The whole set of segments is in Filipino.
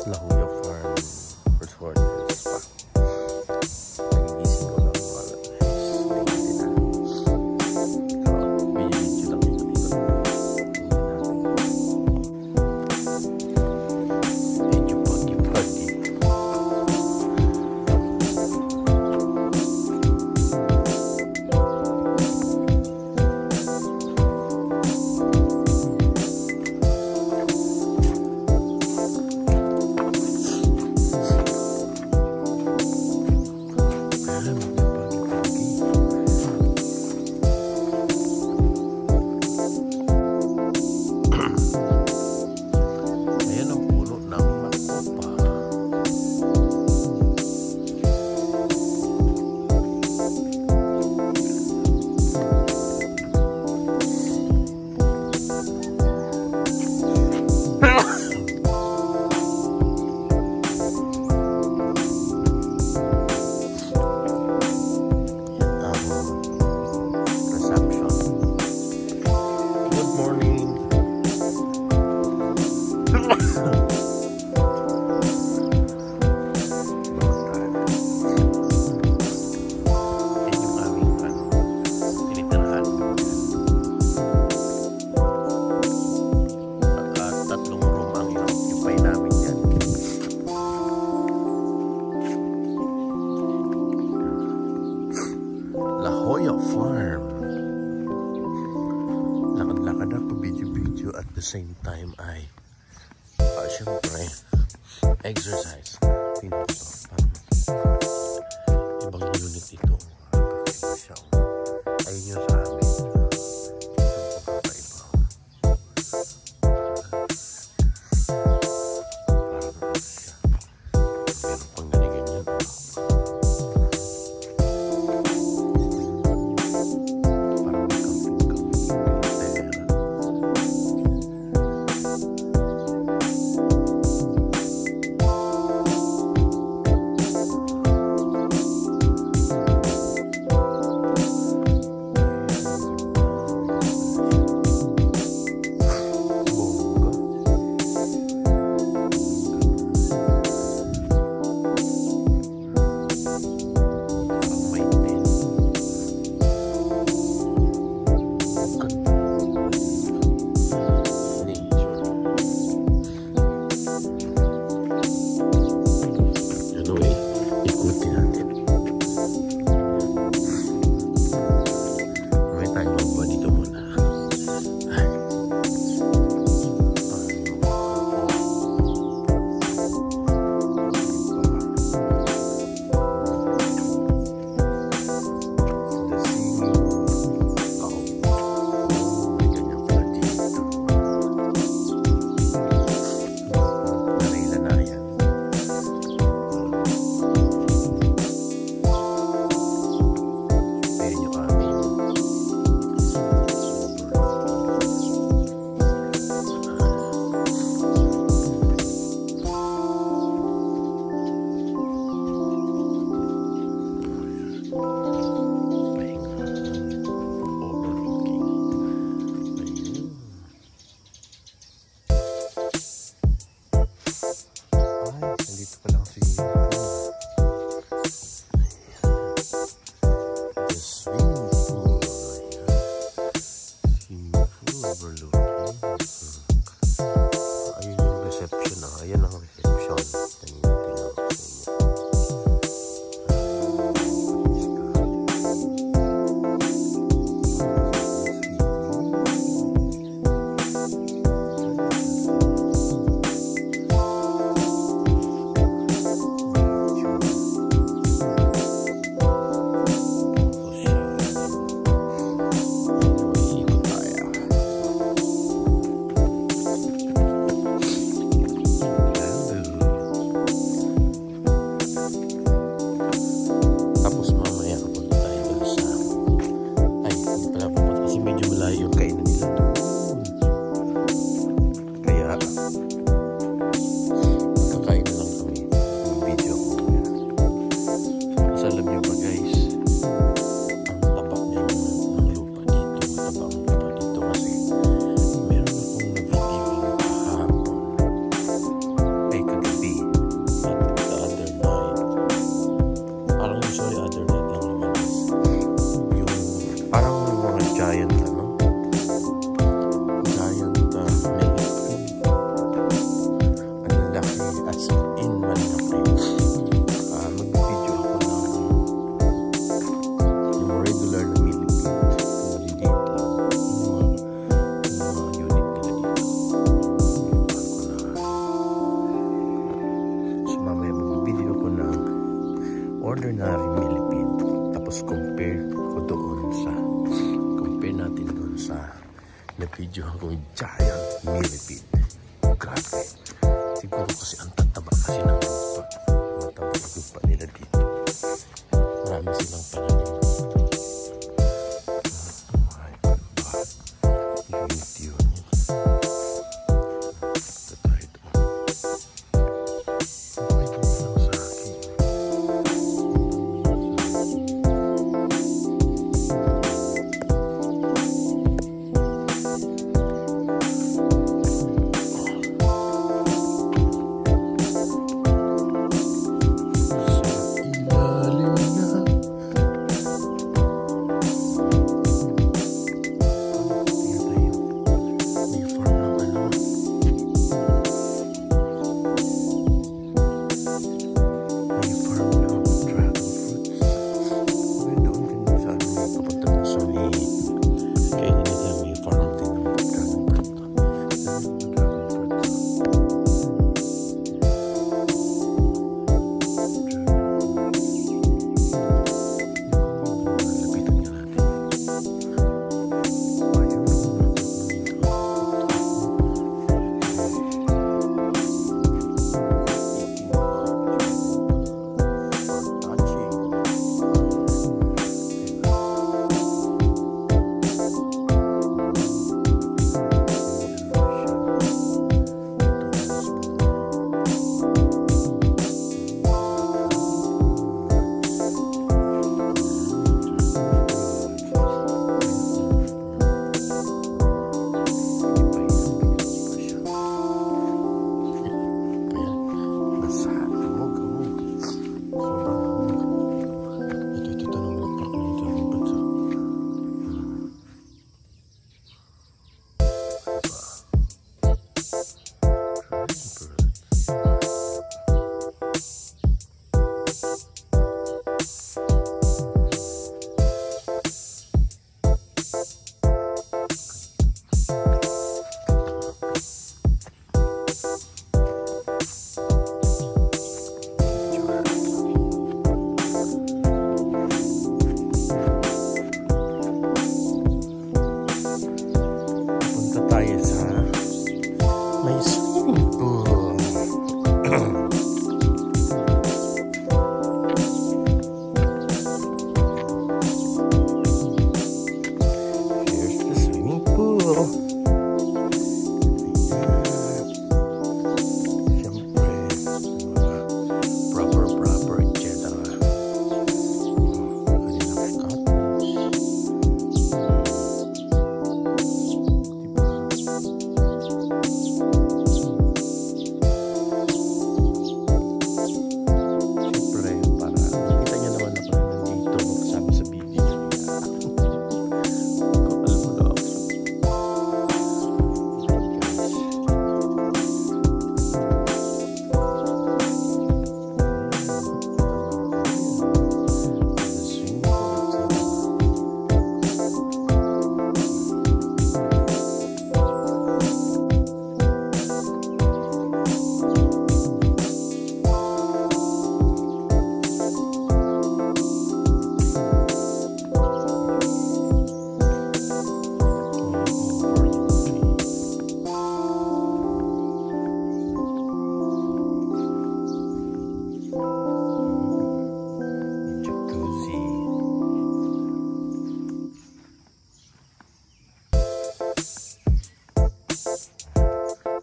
La Jolla Farm Resort and Spa. Nagigising ko lang para video lang dito dito. Medyo pagi-pagi. La Jolla Farm. Lakad-lakad ako, video-video at the same time ay syempre exercise. Tingnan ito, ibang unit ito. Ayun yung sa amin. video akong giant millipede. Grabe. Siguro kasi ang tataba kasi ng lupa. Mataba yung lupa nila dito. Marami silang pananim. Ay, ba? Limit yun. Ito tayo doon. Ay, ito lang sa akin.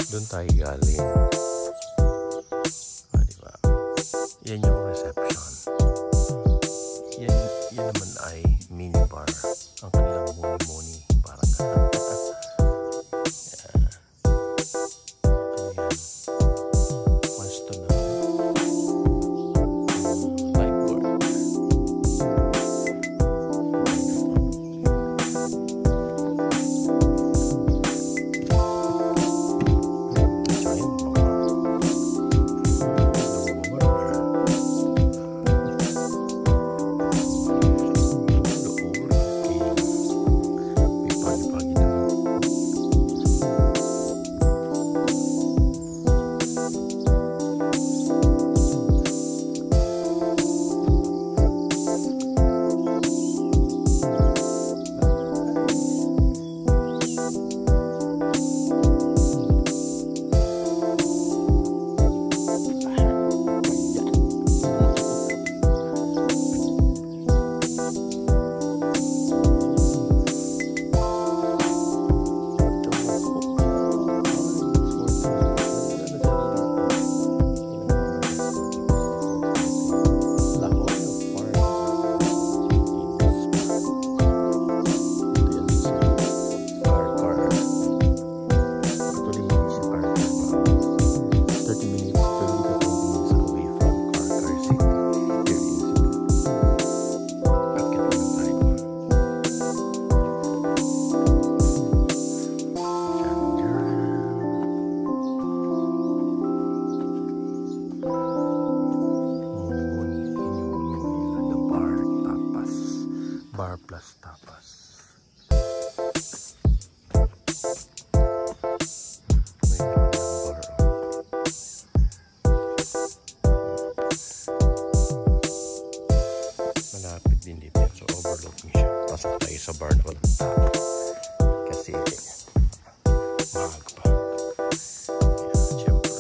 Doon tayo galing. Diba? Yan yung reception. Yan naman ay minibar. Ang kanilang muni-muni. Parang gano'n. Yan. Ano yan? Pwesto na lifeguard. overlooking siya. Pasok tayo sa bar na walang tao. Kasi mahag pa. Yan, syempre.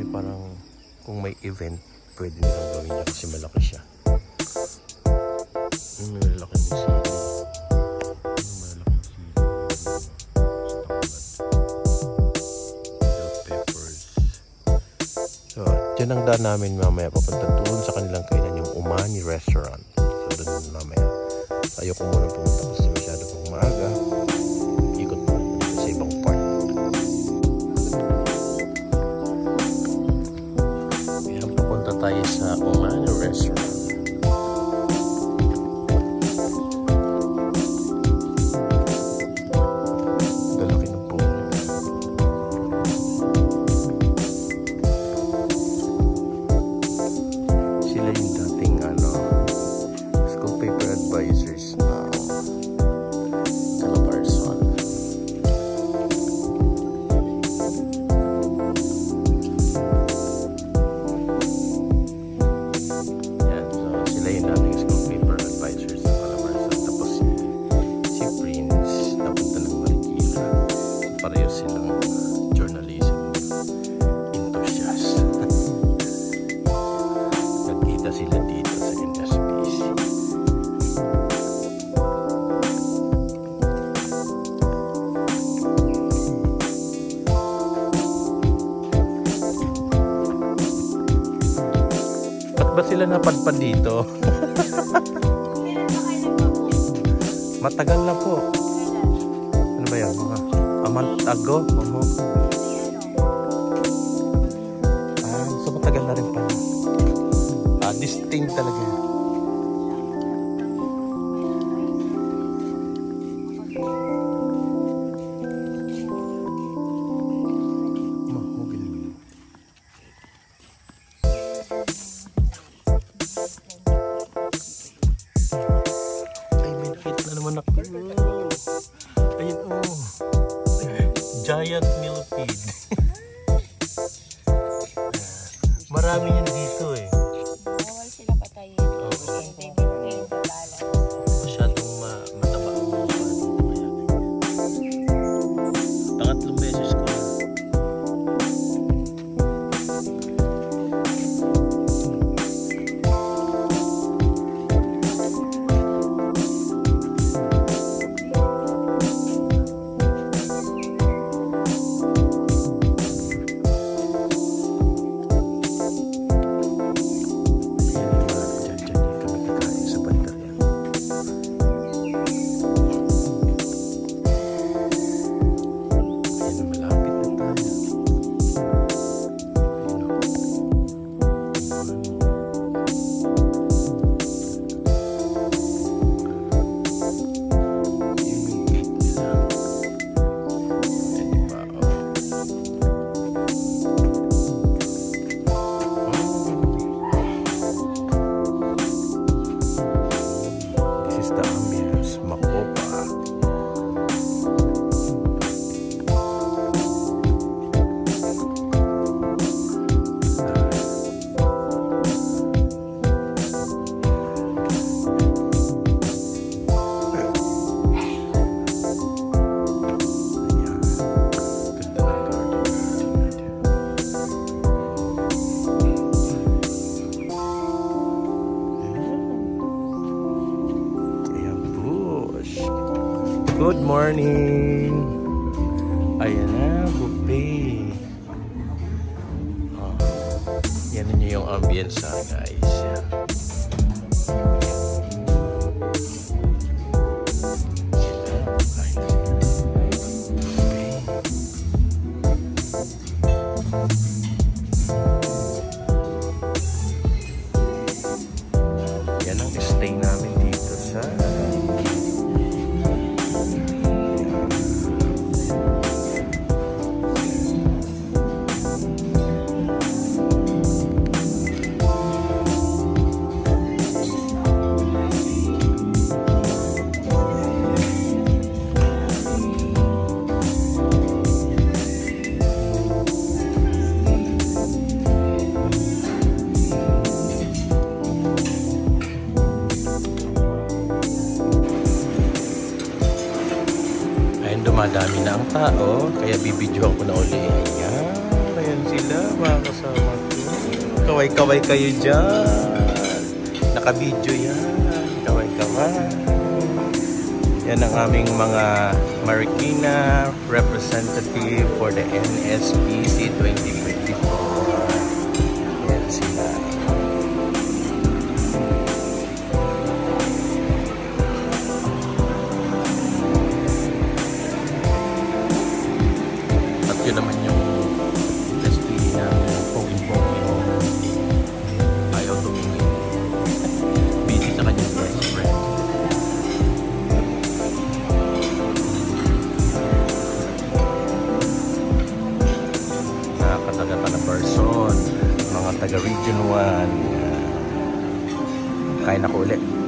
Parang kung may event, pwede nilang gawin niya kasi malaki siya. Yung malaki ng sili. Yung malaki ng sili. Bell peppers. So, dyan ang daan namin mamaya papunta doon sa kanilang kainan, yung Umani Restaurant. So, doon mamaya. Ayoko muna pumunta kasi masyado pang maaga. Ikot mo sa ibang part. Tayo sa Umani Restaurant. Galaki ng po. Sila yung dating school paper advisors na Calabarzon. Ba't ba sila napadpad dito? Matagal na po. Ano ba yan? Mga amantago? So matagal na rin pala. Distinct talaga. Ayun giant millipede. Marami yan dito eh. Bawal sila patayin. Hindi binigay sa balat. Masyadong mataba ang mga dito kaya. Pangatlong beses ko. morning! Ayan na, buffet. Oh, yan nyo yung ambience guys. Yan ang stay namin dito sa dumadami na ang tao, kaya bibidyohan ko na uli. Ayan sila mga kasama ko. Kaway-kaway kayo dyan. Nakabidyo yan. Kaway-kaway. Yan ang aming mga Marikina representative for the NSPC 2024. Yan sila. Yun naman yung SPE na poging-poging ayaw tumingin. Busy sa kanyang best friend. Nakakataga pa na person, mga taga Region 1. Kain ako ulit.